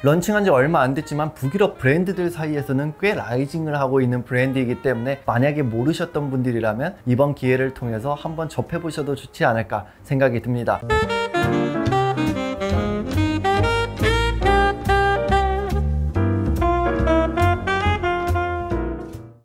런칭한 지 얼마 안 됐지만 북유럽 브랜드들 사이에서는 꽤 라이징을 하고 있는 브랜드이기 때문에 만약에 모르셨던 분들이라면 이번 기회를 통해서 한번 접해보셔도 좋지 않을까 생각이 듭니다.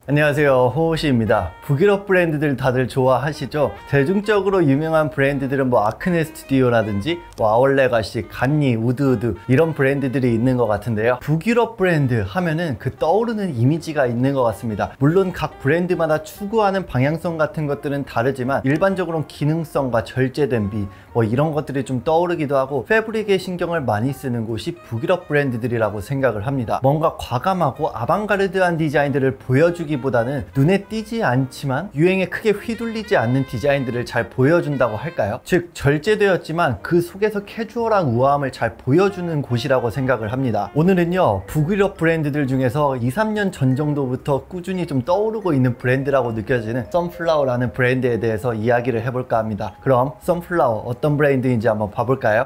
안녕하세요, 호호시입니다. 북유럽 브랜드들 다들 좋아하시죠? 대중적으로 유명한 브랜드들은 아크네 스튜디오라든지 아월레가시, 간니, 우드우드 이런 브랜드들이 있는 것 같은데요. 북유럽 브랜드 하면은 그 떠오르는 이미지가 있는 것 같습니다. 물론 각 브랜드마다 추구하는 방향성 같은 것들은 다르지만 일반적으로 기능성과 절제된 비 이런 것들이 좀 떠오르기도 하고 패브릭에 신경을 많이 쓰는 곳이 북유럽 브랜드들이라고 생각을 합니다. 뭔가 과감하고 아방가르드한 디자인들을 보여주기보다는 눈에 띄지 않지만 유행에 크게 휘둘리지 않는 디자인들을 잘 보여준다고 할까요? 즉 절제되었지만 그 속에서 캐주얼한 우아함을 잘 보여주는 곳이라고 생각을 합니다. 오늘은요, 북유럽 브랜드들 중에서 2-3년 전 정도부터 꾸준히 좀 떠오르고 있는 브랜드라고 느껴지는 선플라워라는 브랜드에 대해서 이야기를 해볼까 합니다. 그럼 선플라워 어떤 브랜드인지 한번 봐볼까요?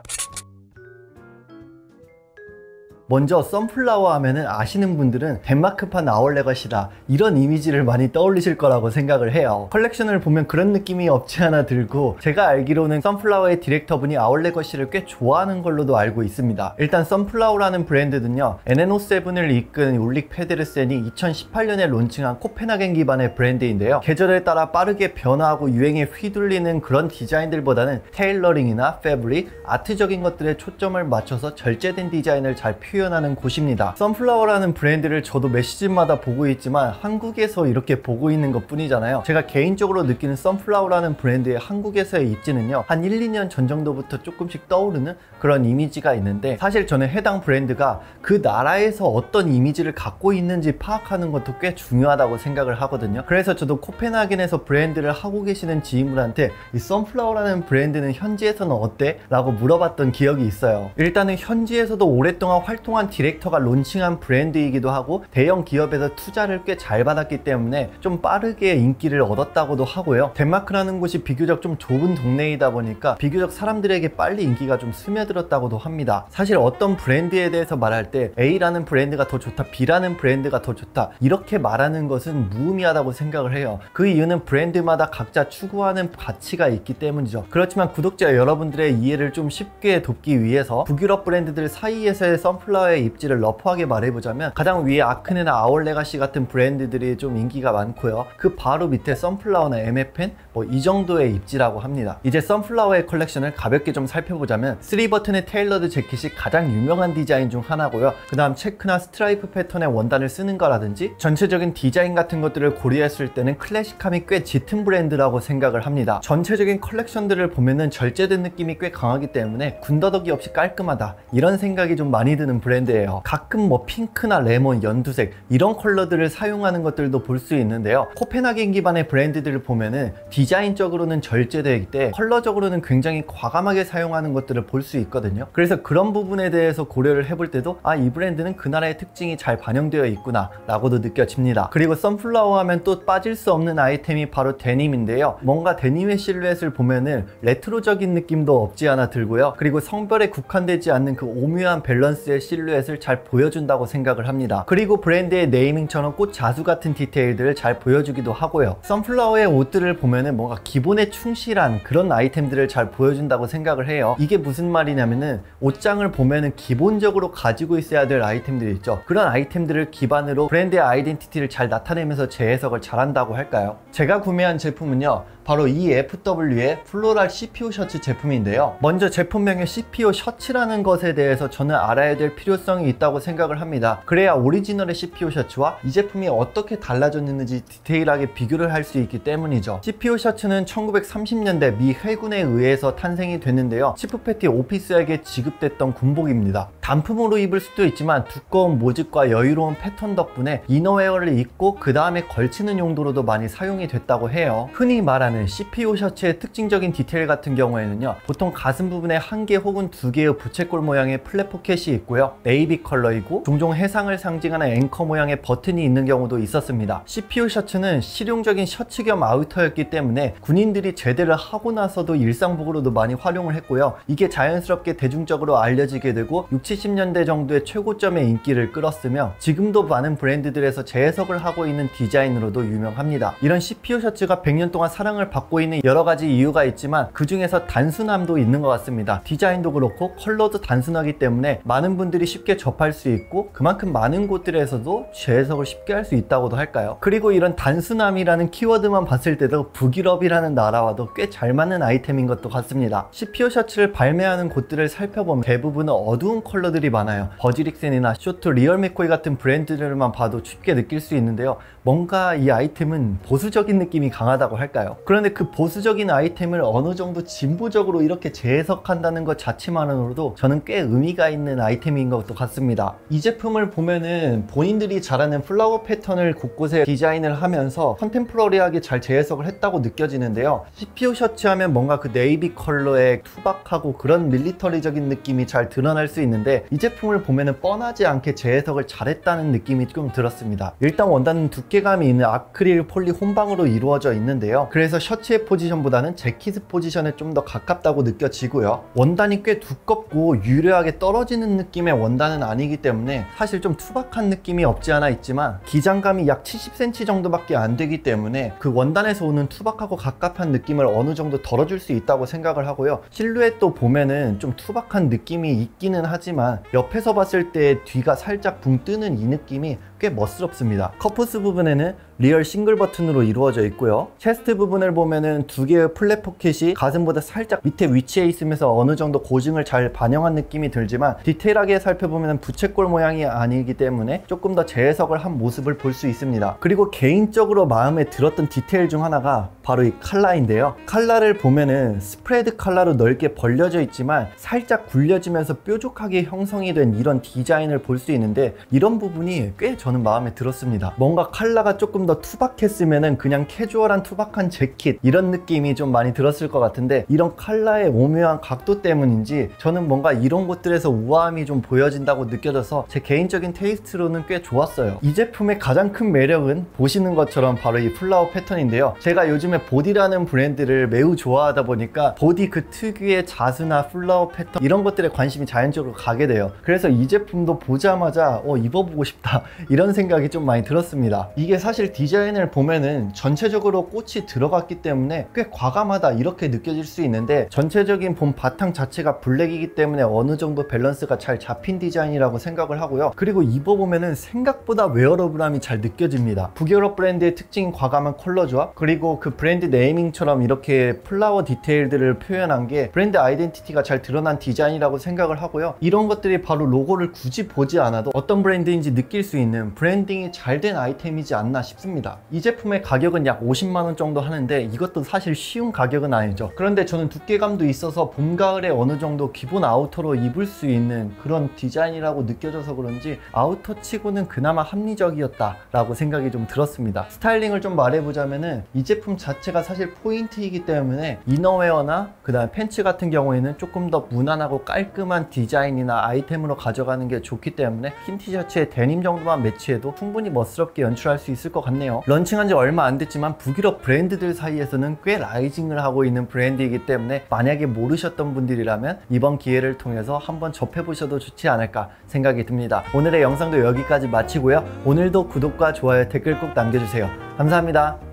먼저 선플라워 하면은 아시는 분들은 덴마크판 아월레가시다 이런 이미지를 많이 떠올리실 거라고 생각을 해요. 컬렉션을 보면 그런 느낌이 없지 않아 들고, 제가 알기로는 선플라워의 디렉터분이 아월레가시를 꽤 좋아하는 걸로도 알고 있습니다. 일단 선플라워라는 브랜드는요, NNO7을 이끈 울릭 페데르센이 2018년에 론칭한 코펜하겐 기반의 브랜드인데요, 계절에 따라 빠르게 변화하고 유행에 휘둘리는 그런 디자인들보다는 테일러링이나 패브릭, 아트적인 것들에 초점을 맞춰서 절제된 디자인을 잘 표현하는 곳입니다. 선플라워라는 브랜드를 저도 매 시즌마다 보고 있지만 한국에서 이렇게 보고 있는 것 뿐이잖아요. 제가 개인적으로 느끼는 선플라워라는 브랜드의 한국에서의 입지는요, 한 1-2년 전 정도부터 조금씩 떠오르는 그런 이미지가 있는데, 사실 저는 해당 브랜드가 그 나라에서 어떤 이미지를 갖고 있는지 파악하는 것도 꽤 중요하다고 생각을 하거든요. 그래서 저도 코펜하겐에서 브랜드를 하고 계시는 지인분한테 이 선플라워라는 브랜드는 현지에서는 어때? 라고 물어봤던 기억이 있어요. 일단은 현지에서도 오랫동안 활동한 디렉터가 론칭한 브랜드이기도 하고 대형 기업에서 투자를 꽤 잘 받았기 때문에 좀 빠르게 인기를 얻었다고도 하고요. 덴마크라는 곳이 비교적 좀 좁은 동네이다 보니까 비교적 사람들에게 빨리 인기가 좀 스며들었다고도 합니다. 사실 어떤 브랜드에 대해서 말할 때 A라는 브랜드가 더 좋다, B라는 브랜드가 더 좋다 이렇게 말하는 것은 무의미하다고 생각을 해요. 그 이유는 브랜드마다 각자 추구하는 가치가 있기 때문이죠. 그렇지만 구독자 여러분들의 이해를 좀 쉽게 돕기 위해서 북유럽 브랜드들 사이에서의 선플라워의 입지를 러프하게 말해보자면, 가장 위에 아크네나 아월레가시 같은 브랜드들이 좀 인기가 많고요, 그 바로 밑에 선플라워나 MFN 이 정도의 입지라고 합니다. 이제 선플라워의 컬렉션을 가볍게 좀 살펴보자면 3버튼의 테일러드 재킷이 가장 유명한 디자인 중 하나고요, 그 다음 체크나 스트라이프 패턴의 원단을 쓰는 거라든지 전체적인 디자인 같은 것들을 고려했을 때는 클래식함이 꽤 짙은 브랜드라고 생각을 합니다. 전체적인 컬렉션들을 보면은 절제된 느낌이 꽤 강하기 때문에 군더더기 없이 깔끔하다 이런 생각이 좀 많이 드는 브랜드예요. 가끔 핑크나 레몬, 연두색 이런 컬러들을 사용하는 것들도 볼 수 있는데요, 코펜하겐 기반의 브랜드들을 보면은 디자인적으로는 절제되기 때문에 컬러적으로는 굉장히 과감하게 사용하는 것들을 볼 수 있거든요. 그래서 그런 부분에 대해서 고려를 해볼 때도 이 브랜드는 그 나라의 특징이 잘 반영되어 있구나 라고도 느껴집니다. 그리고 선플라워 하면 또 빠질 수 없는 아이템이 바로 데님인데요, 뭔가 데님의 실루엣을 보면은 레트로적인 느낌도 없지 않아 들고요, 그리고 성별에 국한되지 않는 그 오묘한 밸런스의 실루엣을 잘 보여준다고 생각을 합니다. 그리고 브랜드의 네이밍처럼 꽃 자수 같은 디테일들을 잘 보여주기도 하고요, 선플라워의 옷들을 보면은 뭔가 기본에 충실한 그런 아이템들을 잘 보여준다고 생각을 해요. 이게 무슨 말이냐면은 옷장을 보면은 기본적으로 가지고 있어야 될 아이템들이 있죠. 그런 아이템들을 기반으로 브랜드의 아이덴티티를 잘 나타내면서 재해석을 잘한다고 할까요? 제가 구매한 제품은요, 바로 이 FW의 플로럴 CPO 셔츠 제품인데요, 먼저 제품명의 CPO 셔츠라는 것에 대해서 저는 알아야 될 필요성이 있다고 생각을 합니다. 그래야 오리지널의 CPO 셔츠와 이 제품이 어떻게 달라졌는지 디테일하게 비교를 할 수 있기 때문이죠. CPO 셔츠는 1930년대 미 해군에 의해서 탄생이 됐는데요, 치프 패티 오피스에게 지급됐던 군복입니다. 단품으로 입을 수도 있지만 두꺼운 모직과 여유로운 패턴 덕분에 이너웨어를 입고 그 다음에 걸치는 용도로도 많이 사용이 됐다고 해요. 흔히 말하는 CPO 셔츠의 특징적인 디테일 같은 경우에는요, 보통 가슴 부분에 1개 혹은 2개의 부채꼴 모양의 플랫 포켓이 있고요, 네이비 컬러이고 종종 해상을 상징하는 앵커 모양의 버튼이 있는 경우도 있었습니다. CPO 셔츠는 실용적인 셔츠 겸 아우터였기 때문에 군인들이 제대를 하고 나서도 일상복으로도 많이 활용을 했고요, 이게 자연스럽게 대중적으로 알려지게 되고 60, 1970년대 정도의 최고점의 인기를 끌었으며 지금도 많은 브랜드들에서 재해석을 하고 있는 디자인으로도 유명합니다. 이런 CPU 셔츠가 100년 동안 사랑을 받고 있는 여러 가지 이유가 있지만 그 중에서 단순함도 있는 것 같습니다. 디자인도 그렇고 컬러도 단순하기 때문에 많은 분들이 쉽게 접할 수 있고 그만큼 많은 곳들에서도 재해석을 쉽게 할 수 있다고도 할까요? 그리고 이런 단순함이라는 키워드만 봤을 때도 북유럽이라는 나라와도 꽤 잘 맞는 아이템인 것도 같습니다. CPU 셔츠를 발매하는 곳들을 살펴보면 대부분은 어두운 컬러들이 많아요. 버즈릭센이나 쇼트, 리얼 맥코이 같은 브랜드들만 봐도 쉽게 느낄 수 있는데요. 뭔가 이 아이템은 보수적인 느낌이 강하다고 할까요? 그런데 그 보수적인 아이템을 어느 정도 진보적으로 이렇게 재해석한다는 것 자체만으로도 저는 꽤 의미가 있는 아이템인 것도 같습니다. 이 제품을 보면은 본인들이 잘하는 플라워 패턴을 곳곳에 디자인을 하면서 컨템포러리하게 잘 재해석을 했다고 느껴지는데요. CPU 셔츠 하면 뭔가 그 네이비 컬러의 투박하고 그런 밀리터리적인 느낌이 잘 드러날 수 있는데 이 제품을 보면은 뻔하지 않게 재해석을 잘했다는 느낌이 좀 들었습니다. 일단 원단은 두께감이 있는 아크릴 폴리 혼방으로 이루어져 있는데요. 그래서 셔츠의 포지션보다는 재킷 포지션에 좀 더 가깝다고 느껴지고요. 원단이 꽤 두껍고 유려하게 떨어지는 느낌의 원단은 아니기 때문에 사실 좀 투박한 느낌이 없지 않아 있지만 기장감이 약 70cm 정도밖에 안 되기 때문에 그 원단에서 오는 투박하고 갑갑한 느낌을 어느 정도 덜어줄 수 있다고 생각을 하고요. 실루엣도 보면은 좀 투박한 느낌이 있기는 하지만 옆에서 봤을 때 뒤가 살짝 붕 뜨는 이 느낌이 꽤 멋스럽습니다. 커프스 부분에는 리얼 싱글 버튼으로 이루어져 있고요. 체스트 부분을 보면은 두 개의 플랫 포켓이 가슴보다 살짝 밑에 위치해 있으면서 어느 정도 고증을 잘 반영한 느낌이 들지만 디테일하게 살펴보면 부채꼴 모양이 아니기 때문에 조금 더 재해석을 한 모습을 볼 수 있습니다. 그리고 개인적으로 마음에 들었던 디테일 중 하나가 바로 이 칼라인데요. 칼라를 보면은 스프레드 칼라로 넓게 벌려져 있지만 살짝 굴려지면서 뾰족하게 형성이 된 이런 디자인을 볼 수 있는데 이런 부분이 꽤 저는 마음에 들었습니다. 뭔가 칼라가 조금 더 투박했으면은 그냥 캐주얼한 투박한 재킷 이런 느낌이 좀 많이 들었을 것 같은데 이런 칼라의 오묘한 각도 때문인지 저는 뭔가 이런 곳들에서 우아함이 좀 보여진다고 느껴져서 제 개인적인 테이스트로는 꽤 좋았어요. 이 제품의 가장 큰 매력은 보시는 것처럼 바로 이 플라워 패턴인데요. 제가 요즘에 보디라는 브랜드를 매우 좋아하다 보니까 보디 그 특유의 자수나 플라워 패턴 이런 것들에 관심이 자연적으로 가게 돼요. 그래서 이 제품도 보자마자 입어보고 싶다 이런 생각이 좀 많이 들었습니다. 이게 사실 디자인을 보면은 전체적으로 꽃이 들어갔기 때문에 꽤 과감하다 이렇게 느껴질 수 있는데 전체적인 본 바탕 자체가 블랙이기 때문에 어느 정도 밸런스가 잘 잡힌 디자인이라고 생각을 하고요. 그리고 입어보면은 생각보다 웨어러블함이 잘 느껴집니다. 북유럽 브랜드의 특징인 과감한 컬러 조합 그리고 그 브랜드 네이밍처럼 이렇게 플라워 디테일들을 표현한 게 브랜드 아이덴티티가 잘 드러난 디자인이라고 생각을 하고요. 이런 것들이 바로 로고를 굳이 보지 않아도 어떤 브랜드인지 느낄 수 있는 브랜딩이 잘 된 아이템이지 않나 싶습니다. 이 제품의 가격은 약 50만원 정도 하는데 이것도 사실 쉬운 가격은 아니죠. 그런데 저는 두께감도 있어서 봄, 가을에 어느 정도 기본 아우터로 입을 수 있는 그런 디자인이라고 느껴져서 그런지 아우터 치고는 그나마 합리적이었다 라고 생각이 좀 들었습니다. 스타일링을 좀 말해보자면은 이 제품 자체가 사실 포인트이기 때문에 이너웨어나 그 다음에 팬츠 같은 경우에는 조금 더 무난하고 깔끔한 디자인이나 아이템으로 가져가는 게 좋기 때문에 흰 티셔츠에 데님 정도만 매치해도 충분히 멋스럽게 연출할 수 있을 것 같네요. 런칭한 지 얼마 안 됐지만 북유럽 브랜드들 사이에서는 꽤 라이징을 하고 있는 브랜드이기 때문에 만약에 모르셨던 분들이라면 이번 기회를 통해서 한번 접해보셔도 좋지 않을까 생각이 듭니다. 오늘의 영상도 여기까지 마치고요. 오늘도 구독과 좋아요, 댓글 꼭 남겨주세요. 감사합니다.